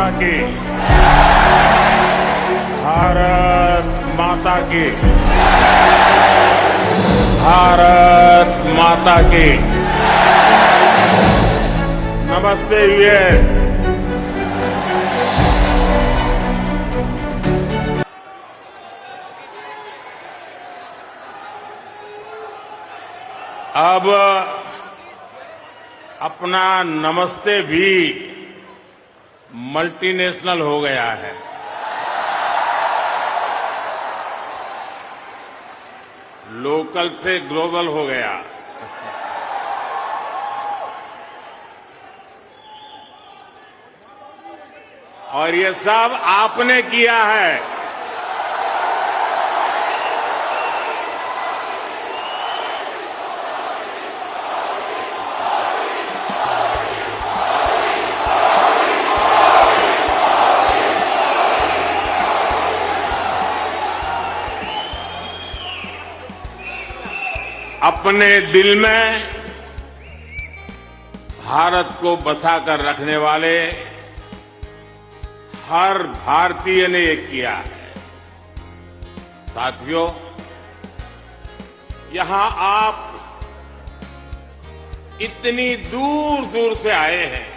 माता की, भारत माता की, भारत माता की। नमस्ते यूएस। अब अपना नमस्ते भी मल्टीनेशनल हो गया है। लोकल से ग्लोबल हो गया। और ये सब आपने किया है। अपने दिल में भारत को बसाकर रखने वाले हर भारतीय ने ये किया है। साथियों, यहां आप इतनी दूर दूर से आए हैं।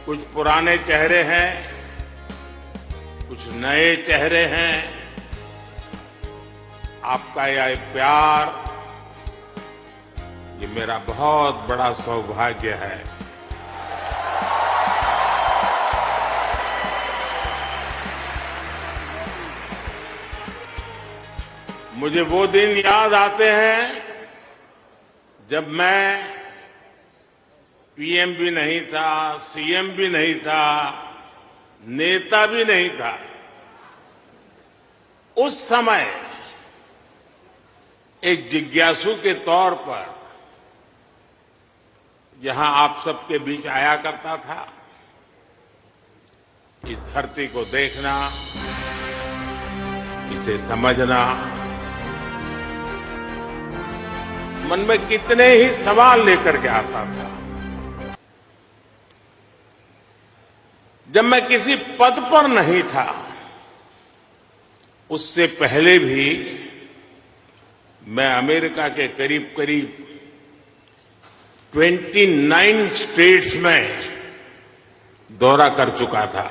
कुछ पुराने चेहरे हैं, कुछ नए चेहरे हैं। आपका यह प्यार, ये मेरा बहुत बड़ा सौभाग्य है। मुझे वो दिन याद आते हैं जब मैं पीएम भी नहीं था, सीएम भी नहीं था, नेता भी नहीं था। उस समय एक जिज्ञासु के तौर पर यहां आप सबके बीच आया करता था। इस धरती को देखना, इसे समझना, मन में कितने ही सवाल लेकर के आता था। जब मैं किसी पद पर नहीं था, उससे पहले भी मैं अमेरिका के करीब करीब 29 स्टेट्स में दौरा कर चुका था।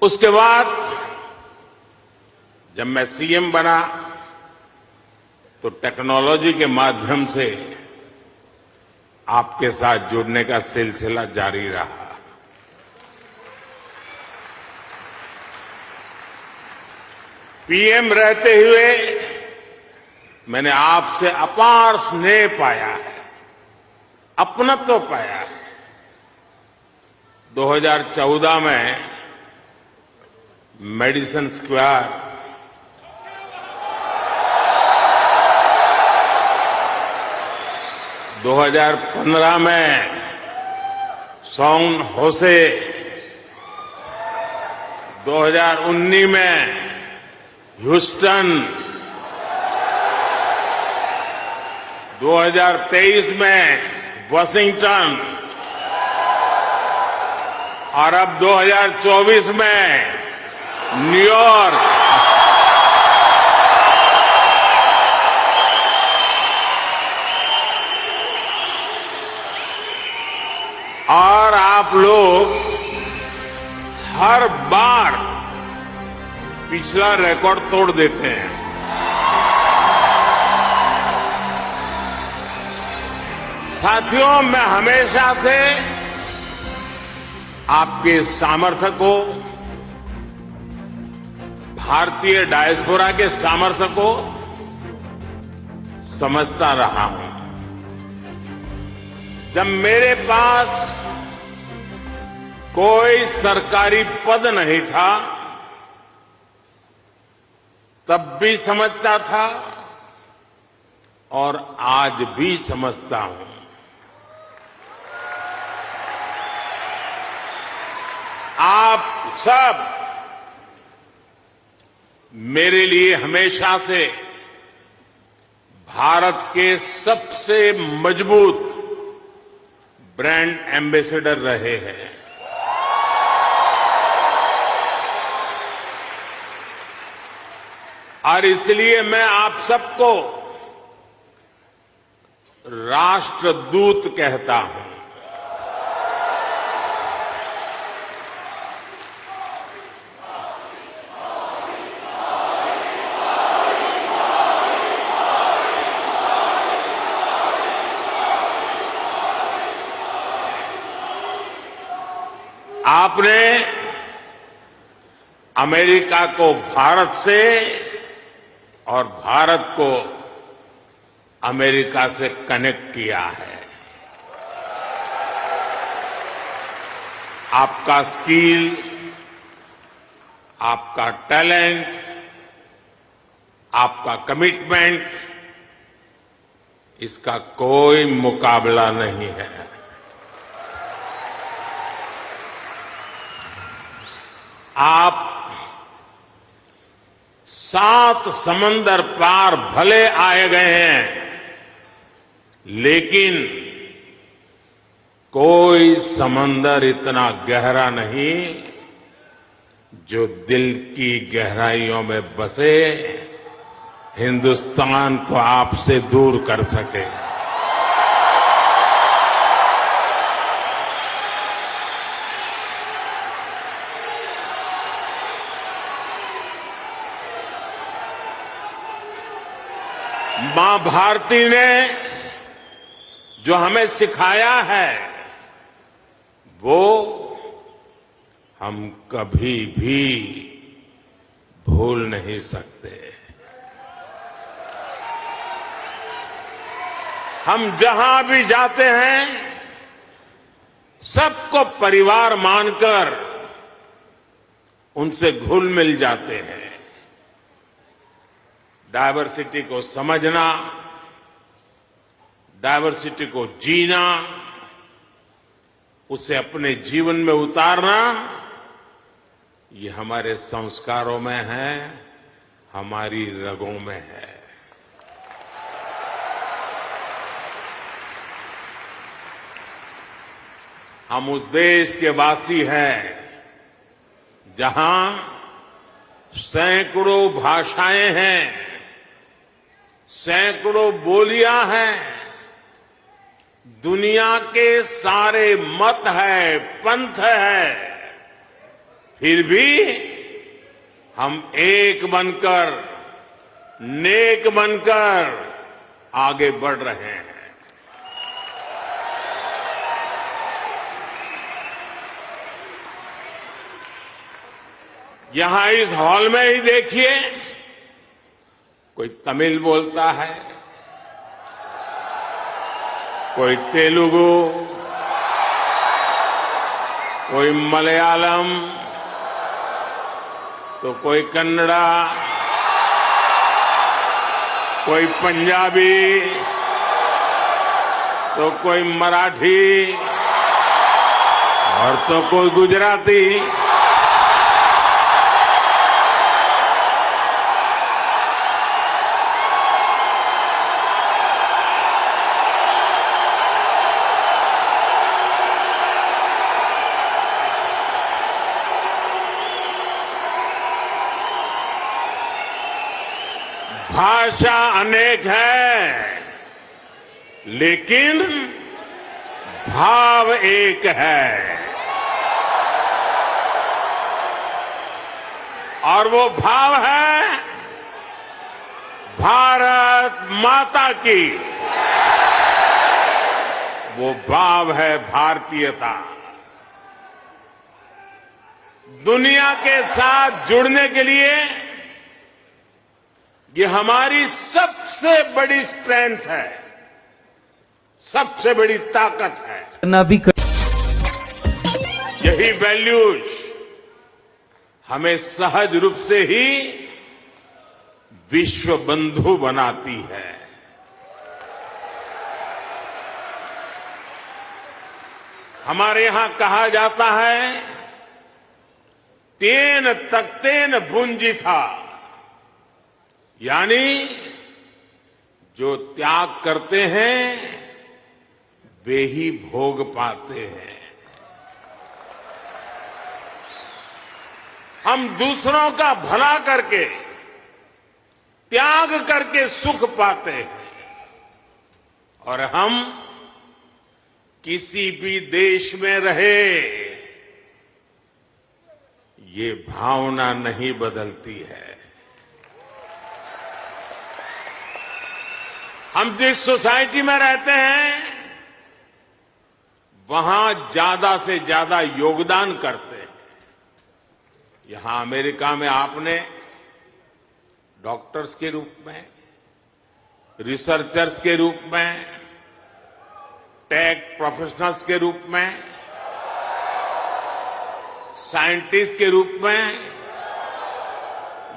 उसके बाद जब मैं सीएम बना तो टेक्नोलॉजी के माध्यम से आपके साथ जुड़ने का सिलसिला जारी रहा। पीएम रहते हुए मैंने आपसे अपार स्नेह पाया है, अपनत्व पाया है। 2014 में मेडिसन स्क्वायर, 2015 में सॉन होसे, 2019 में ह्यूस्टन, 2023 में वाशिंगटन और अब 2024 में न्यूयॉर्क। और आप लोग हर बार पिछला रिकॉर्ड तोड़ देते हैं। साथियों, मैं हमेशा से आपके सामर्थ्य को, भारतीय डायस्पोरा के सामर्थ्य को समझता रहा हूं। जब मेरे पास कोई सरकारी पद नहीं था, तब भी समझता था और आज भी समझता हूं। आप सब मेरे लिए हमेशा से भारत के सबसे मजबूत ब्रांड एम्बेसडर रहे हैं। और इसलिए मैं आप सबको राष्ट्रदूत कहता हूं। आपने अमेरिका को भारत से और भारत को अमेरिका से कनेक्ट किया है। आपका स्किल, आपका टैलेंट, आपका कमिटमेंट, इसका कोई मुकाबला नहीं है। आप 7 समंदर पार भले आए गए हैं, लेकिन कोई समंदर इतना गहरा नहीं जो दिल की गहराइयों में बसे हिंदुस्तान को आपसे दूर कर सके। मां भारती ने जो हमें सिखाया है वो हम कभी भी भूल नहीं सकते। हम जहां भी जाते हैं सबको परिवार मानकर उनसे घुल मिल जाते हैं। डायवर्सिटी को समझना, डायवर्सिटी को जीना, उसे अपने जीवन में उतारना, ये हमारे संस्कारों में है, हमारी रगों में है। हम उस देश के वासी हैं जहां सैकड़ों भाषाएं हैं, सैकड़ों बोलियां हैं, दुनिया के सारे मत है, पंथ है, फिर भी हम एक बनकर, नेक बनकर आगे बढ़ रहे हैं। यहां इस हॉल में ही देखिए, कोई तमिल बोलता है, कोई तेलुगु, कोई मलयालम, तो कोई कन्नड़ा, कोई पंजाबी, तो कोई मराठी और तो कोई गुजराती। भाषा अनेक है, लेकिन भाव एक है, और वो भाव है भारत माता की। वो भाव है भारतीयता। दुनिया के साथ जुड़ने के लिए ये हमारी सबसे बड़ी स्ट्रेंथ है, सबसे बड़ी ताकत है। यही वैल्यूज हमें सहज रूप से ही विश्व बंधु बनाती है। हमारे यहां कहा जाता है, तेन तख्तेन भुंजी था, यानी जो त्याग करते हैं वे ही भोग पाते हैं। हम दूसरों का भला करके, त्याग करके सुख पाते हैं और हम किसी भी देश में रहे ये भावना नहीं बदलती है। हम जिस सोसाइटी में रहते हैं वहां ज्यादा से ज्यादा योगदान करते हैं। यहां अमेरिका में आपने डॉक्टर्स के रूप में, रिसर्चर्स के रूप में, टेक प्रोफेशनल्स के रूप में, साइंटिस्ट के रूप में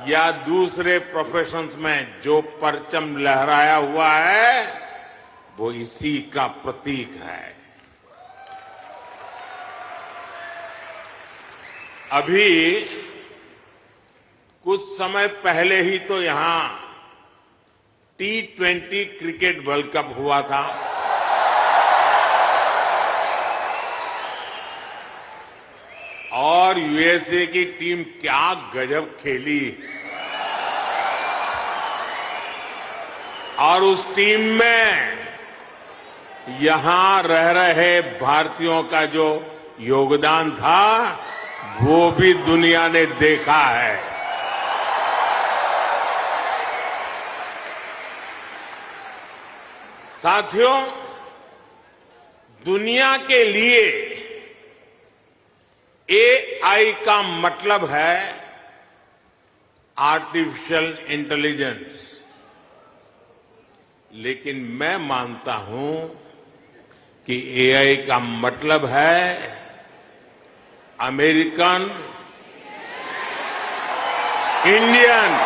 या दूसरे प्रोफेशंस में जो परचम लहराया हुआ है वो इसी का प्रतीक है। अभी कुछ समय पहले ही तो यहां T20 क्रिकेट वर्ल्ड कप हुआ था। और यूएसए की टीम क्या गजब खेली और उस टीम में यहां रह रहे भारतीयों का जो योगदान था वो भी दुनिया ने देखा है। साथियों, दुनिया के लिए एआई का मतलब है आर्टिफिशियल इंटेलिजेंस, लेकिन मैं मानता हूं कि एआई का मतलब है अमेरिकन इंडियन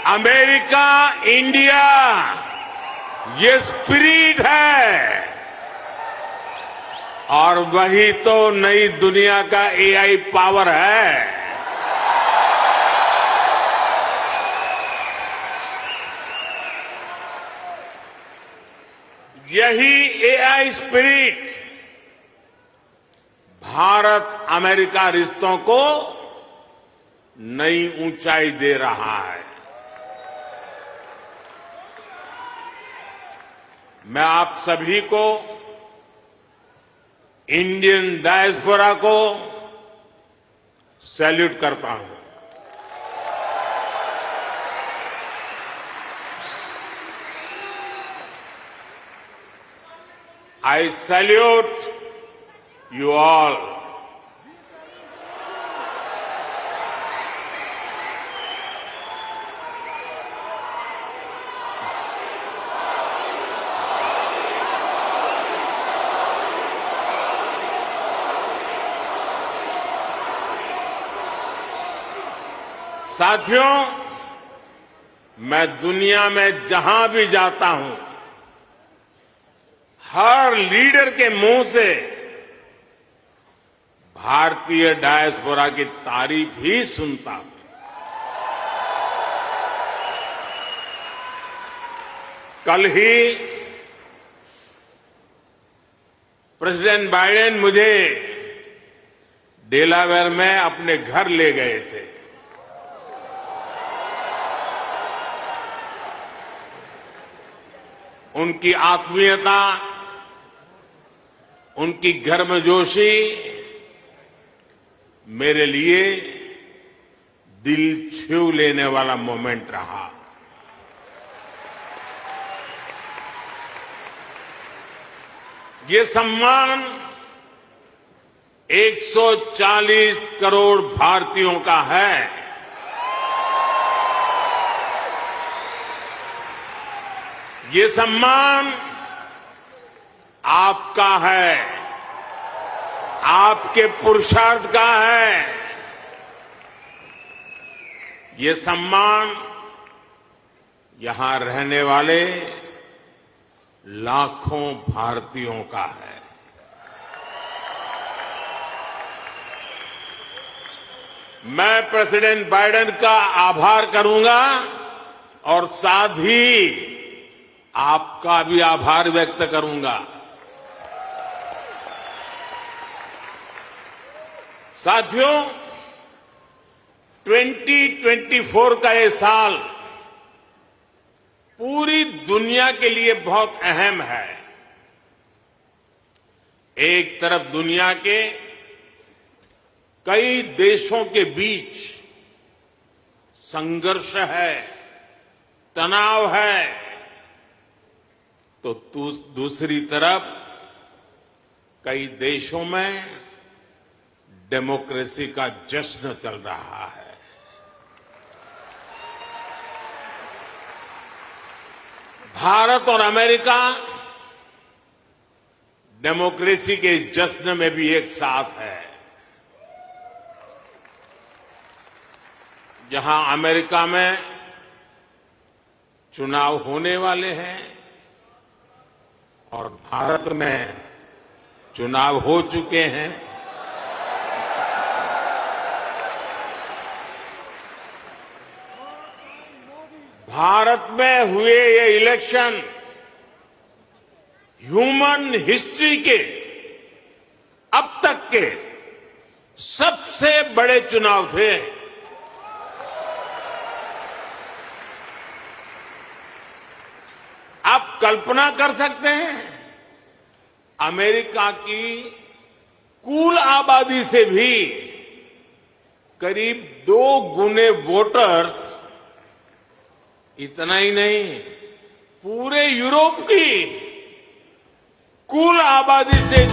अमेरिका इंडिया ये स्पिरिट है और वही तो नई दुनिया का एआई पावर है। यही एआई स्पिरिट भारत अमेरिका रिश्तों को नई ऊंचाई दे रहा है। मैं आप सभी को, इंडियन डायस्पोरा को सैल्यूट करता हूं। I salute you all. साथियों, मैं दुनिया में जहां भी जाता हूं हर लीडर के मुंह से भारतीय डायस्पोरा की तारीफ ही सुनता हूं। कल ही प्रेसिडेंट बाइडेन मुझे डेलावेयर में अपने घर ले गए थे। उनकी आत्मीयता, उनकी गर्मजोशी मेरे लिए दिल छू लेने वाला मोमेंट रहा। ये सम्मान 140 करोड़ भारतीयों का है। ये सम्मान आपका है, आपके पुरुषार्थ का है। ये सम्मान यहां रहने वाले लाखों भारतीयों का है। मैं प्रेसिडेंट बाइडेन का आभार करूंगा और साथ ही आपका भी आभार व्यक्त करूंगा। साथियों, 2024 का ये साल पूरी दुनिया के लिए बहुत अहम है। एक तरफ दुनिया के कई देशों के बीच संघर्ष है, तनाव है, तो दूसरी तरफ कई देशों में डेमोक्रेसी का जश्न चल रहा है। भारत और अमेरिका डेमोक्रेसी के जश्न में भी एक साथ है। जहां अमेरिका में चुनाव होने वाले हैं और भारत में चुनाव हो चुके हैं, भारत में हुए ये इलेक्शन ह्यूमन हिस्ट्री के अब तक के सबसे बड़े चुनाव थे। आप कल्पना कर सकते हैं, अमेरिका की कुल आबादी से भी करीब 2 गुने वोटर्स, इतना ही नहीं, पूरे यूरोप की कुल आबादी से